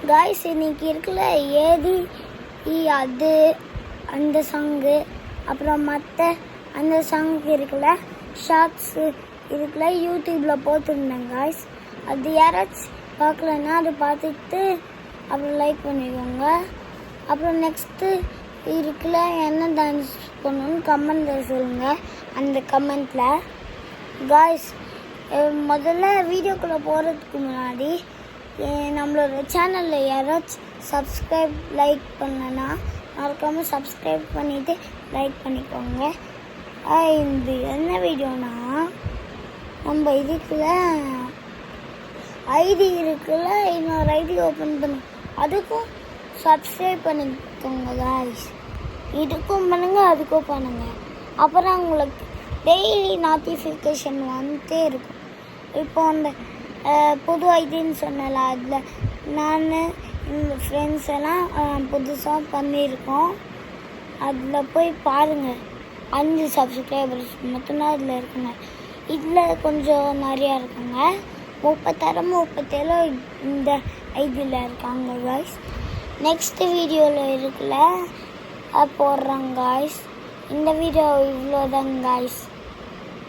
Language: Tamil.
காய்ஸ் இன்னைக்கு இருக்குல்ல ஏதி அது அந்த சாங்கு அப்புறம் மற்ற அந்த சாங்கு இருக்குல்ல ஷார்ட்ஸு இதுக்குள்ள யூடியூப்பில் போட்டிருந்தேன் காய்ஸ். அது யாராச்சும் பார்க்கலன்னா அதை பார்த்துட்டு அப்புறம் லைக் பண்ணிக்கோங்க. அப்புறம் நெக்ஸ்ட்டு இருக்குல்ல என்ன டான்ஸ் பண்ணணும்னு கமெண்ட்டில் சொல்லுங்கள். அந்த கமெண்ட்டில் காய்ஸ் முதல்ல வீடியோக்குள்ளே போகிறதுக்கு முன்னாடி நம்மளோட சேனலில் யாராச்சும் சப்ஸ்கிரைப் லைக் பண்ணனா மறக்காமல் சப்ஸ்கிரைப் பண்ணிவிட்டு லைக் பண்ணிக்கோங்க. இது என்ன வீடியோனா நம்ம இதுக்குள்ள ஐடி இருக்குல்ல இன்னொரு ஐடி ஓப்பன் பண்ணி அதுக்கும் சப்ஸ்கிரைப் பண்ணிக்கோங்க காய்ஸ். இதுக்கும் பண்ணுங்கள் அதுக்கும் பண்ணுங்கள். அப்புறம் உங்களுக்கு டெய்லி நோட்டிஃபிகேஷன் வந்துட்டே இருக்கும். இப்போ அந்த புது ஐடின்னு சொன்னல அதில் நான் எங்கள் ஃப்ரெண்ட்ஸ் எல்லாம் புதுசாக பண்ணியிருக்கோம். அதில் போய் பாருங்கள். 5 சப்ஸ்கிரைபர்ஸ் மட்டும்தான் அதில் இருக்குங்க. இதில் கொஞ்சம் நிறையா இருக்குங்க. 37 இந்த ஐடியில் இருக்காங்க காய்ஸ். நெக்ஸ்ட் வீடியோவில் இருக்குல்ல போடுறாங்க காய்ஸ். இந்த வீடியோ இவ்வளோதாங்க காய்ஸ்.